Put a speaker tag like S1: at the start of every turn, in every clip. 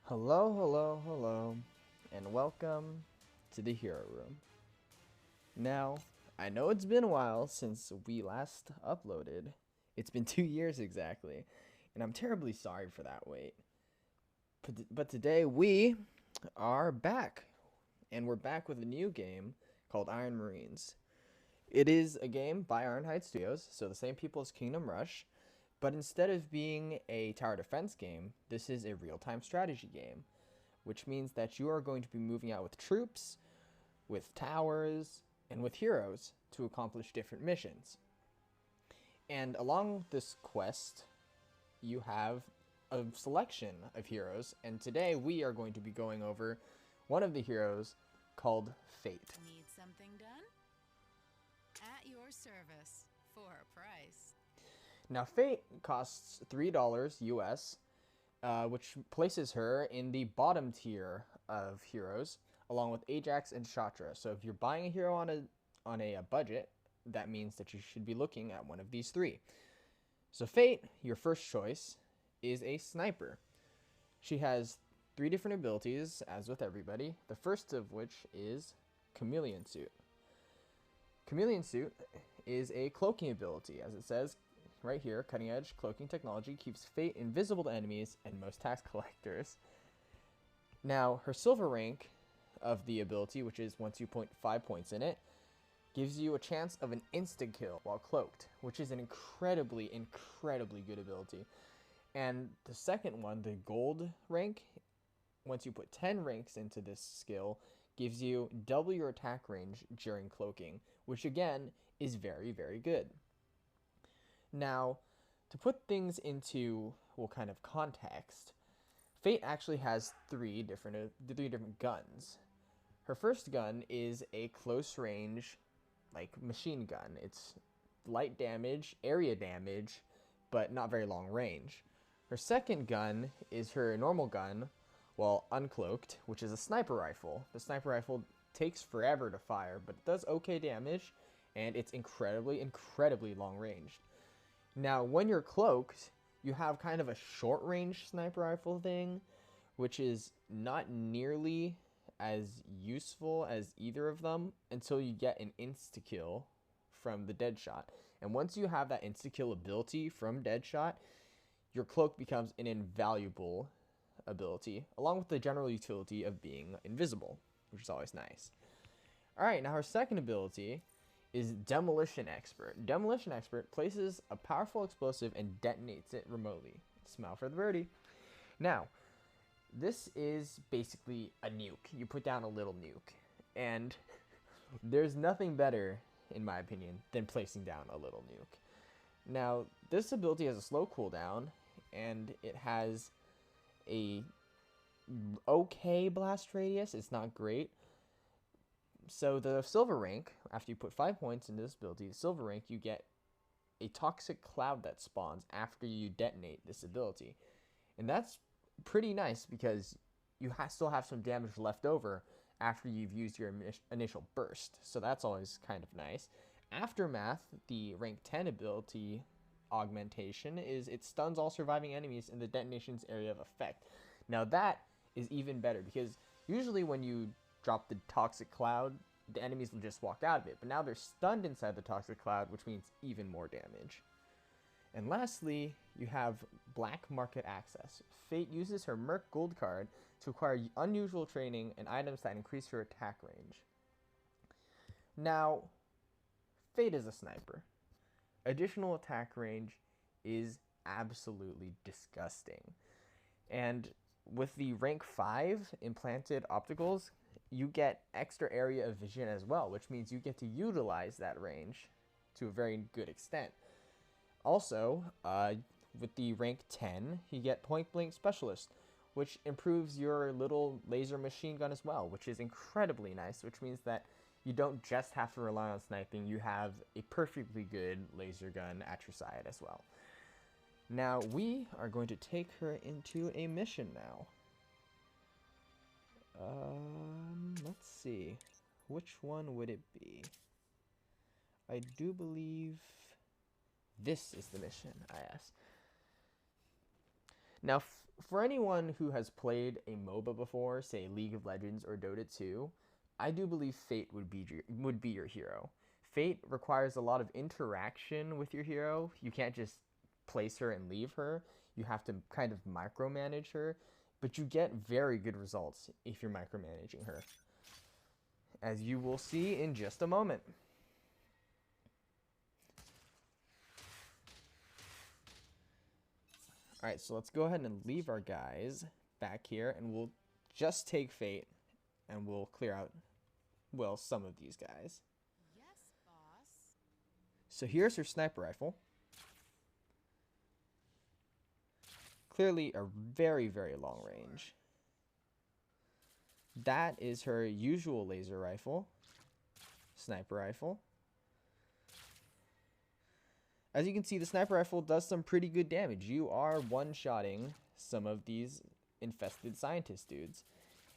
S1: Hello, hello, hello, and welcome to the Hero Room. Now, I know it's been a while since we last uploaded. It's been 2 years exactly, and I'm terribly sorry for that wait. But today we are back, and we're back with a new game called Iron Marines. It is a game by Ironhide Studios, so the same people as Kingdom Rush, but instead of being a tower defense game, this is a real-time strategy game, which means that you are going to be moving out with troops, with towers, and with heroes to accomplish different missions. And along this quest, you have a selection of heroes, and today we are going to be going over one of the heroes called Fate.
S2: Need something done? At your service, for a price.
S1: Now, Fate costs $3 US, which places her in the bottom tier of heroes, along with Ajax and Shatra. So if you're buying a hero on a budget, that means that you should be looking at one of these three. So Fate, your first choice, is a sniper. She has 3 different abilities, as with everybody, the first of which is Chameleon Suit. Chameleon Suit is a cloaking ability, as it says right here. Cutting edge cloaking technology keeps Fate invisible to enemies and most tax collectors. Now, her silver rank of the ability, which is once you put 5 points in it, gives you a chance of an insta-kill while cloaked, which is an incredibly good ability. And the second one, the gold rank, once you put 10 ranks into this skill, gives you double your attack range during cloaking, which again is very good. Now, to put things into kind of context, Fate actually has three different guns. Her first gun is a close range, like machine gun. It's light damage, area damage, but not very long range. Her second gun is her normal gun, well, uncloaked, which is a sniper rifle. The sniper rifle takes forever to fire, but it does okay damage, and it's incredibly long range. Now, when you're cloaked, you have kind of a short-range sniper rifle thing, which is not nearly as useful as either of them until you get an insta-kill from the Deadshot. And once you have that insta-kill ability from Deadshot, your cloak becomes an invaluable ability, along with the general utility of being invisible, which is always nice. Alright, now her second ability is Demolition Expert. Demolition Expert places a powerful explosive and detonates it remotely. Smile for the birdie. Now, this is basically a nuke. You put down a little nuke, and there's nothing better, in my opinion, than placing down a little nuke. Now, this ability has a slow cooldown, and it has a okay blast radius. It's not great. So the silver rank, after you put 5 points into this ability, the silver rank, you get a toxic cloud that spawns after you detonate this ability. And that's pretty nice because you still have some damage left over after you've used your initial burst. So that's always kind of nice. Aftermath, the rank 10 ability augmentation, is it stuns all surviving enemies in the detonation's area of effect. Now that is even better because usually when you drop the toxic cloud, the enemies will just walk out of it, but now they're stunned inside the toxic cloud, which means even more damage. And lastly, you have Black Market Access. Fate uses her Merc Gold card to acquire unusual training and items that increase her attack range. Now, Fate is a sniper. Additional attack range is absolutely disgusting. And with the rank 5 implanted opticals, you get extra area of vision as well, which means you get to utilize that range to a very good extent. Also, with the rank 10, you get Point Blank Specialist, which improves your little laser machine gun as well, which is incredibly nice, which means that you don't just have to rely on sniping, you have a perfectly good laser gun at your side as well. Now, we are going to take her into a mission now. Let's see. Which one would it be? I do believe this is the mission, I asked. Now, For anyone who has played a MOBA before, say League of Legends or Dota 2, I do believe Fate would be your hero. Fate requires a lot of interaction with your hero. You can't just place her and leave her. You have to kind of micromanage her, but you get very good results if you're micromanaging her, as you will see in just a moment. Alright, so let's go ahead and leave our guys back here, and we'll just take Fate, and we'll clear out, well, some of these guys.
S2: Yes, boss.
S1: So here's her sniper rifle. Clearly a very, very long range. That is her usual laser rifle, sniper rifle. As you can see, the sniper rifle does some pretty good damage. You are one-shotting some of these infested scientist dudes.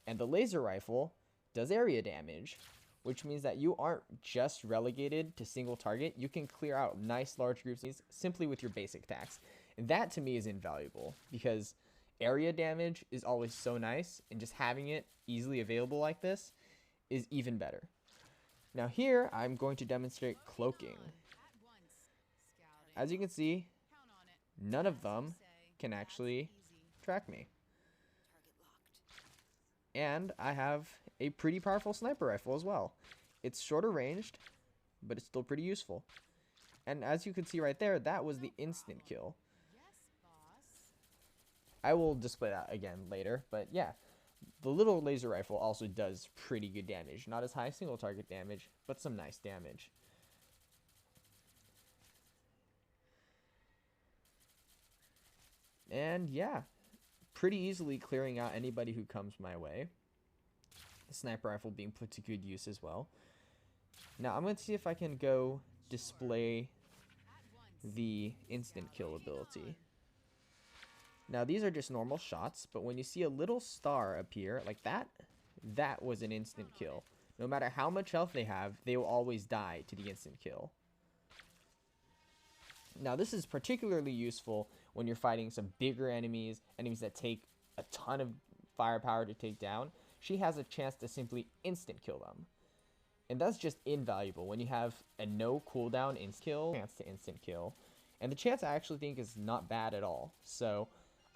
S1: And the laser rifle does area damage, which means that you aren't just relegated to single target. You can clear out nice large groups simply with your basic attacks. And that to me is invaluable, because area damage is always so nice, and just having it easily available like this is even better. Now here, I'm going to demonstrate cloaking. As you can see, none of them can actually track me. And I have a pretty powerful sniper rifle as well. It's shorter ranged, but it's still pretty useful. And as you can see right there, that was the instant kill. I will display that again later, but yeah. The little laser rifle also does pretty good damage. Not as high single target damage, but some nice damage. And yeah, pretty easily clearing out anybody who comes my way. The sniper rifle being put to good use as well. Now I'm going to see if I can go display the instant kill ability. Now these are just normal shots, but when you see a little star appear like that, that was an instant kill. No matter how much health they have, they will always die to the instant kill. Now this is particularly useful when you're fighting some bigger enemies that take a ton of firepower to take down. She has a chance to simply instant kill them. And that's just invaluable when you have a no cooldown chance to instant kill. And the chance I actually think is not bad at all. So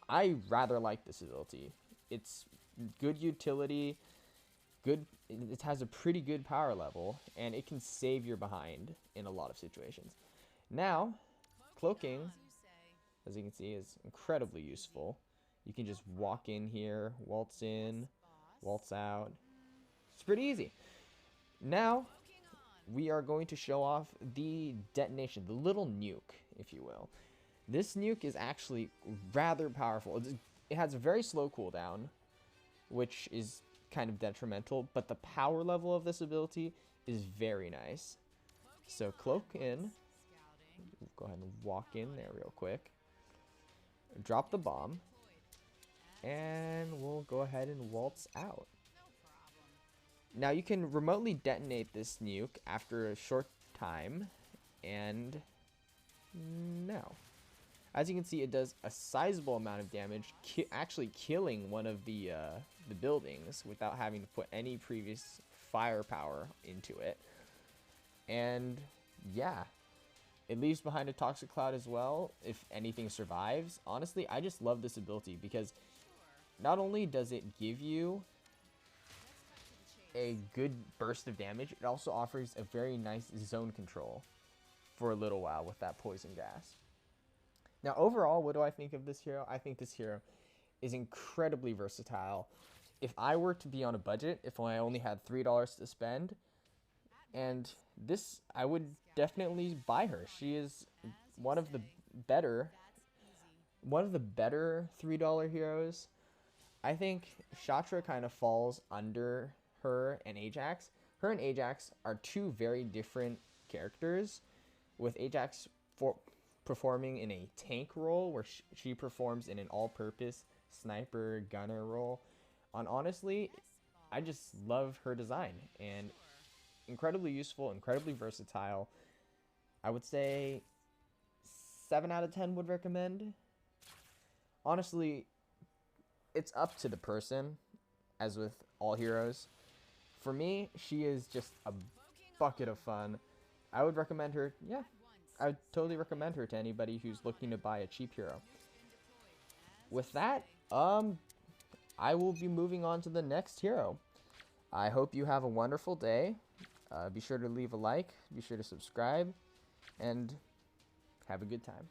S1: I rather like this ability. It's good utility, it has a pretty good power level, and it can save your behind in a lot of situations. Now, cloaking, as you can see, is incredibly useful. You can just walk in here, waltz in, waltz out. It's pretty easy. Now, we are going to show off the detonation, the little nuke, if you will. This nuke is actually rather powerful. It has a very slow cooldown, which is kind of detrimental, but the power level of this ability is very nice. So cloak in. Go ahead and walk in there real quick. Drop the bomb. And we'll go ahead and waltz out. Now you can remotely detonate this nuke after a short time. And no. As you can see, it does a sizable amount of damage, actually killing one of the buildings without having to put any previous firepower into it. And yeah, it leaves behind a toxic cloud as well if anything survives. Honestly, I just love this ability because not only does it give you a good burst of damage, it also offers a very nice zone control for a little while with that poison gas. Now, overall, what do I think of this hero? I think this hero is incredibly versatile. If I were to be on a budget, if I only had $3 to spend, and this, I would definitely buy her. She is one of the better $3 heroes. I think Shatra kind of falls under her and Ajax. Her and Ajax are two very different characters, with Ajax performing in a tank role where she performs in an all-purpose sniper gunner role. And honestly, I just love her design, and incredibly useful, incredibly versatile. I would say 7 out of 10 would recommend. Honestly, it's up to the person, as with all heroes. For me, she is just a bucket of fun. I would recommend her. Yeah, I would totally recommend her to anybody who's looking to buy a cheap hero. With that, I will be moving on to the next hero. I hope you have a wonderful day. Be sure to leave a like, be sure to subscribe, and have a good time.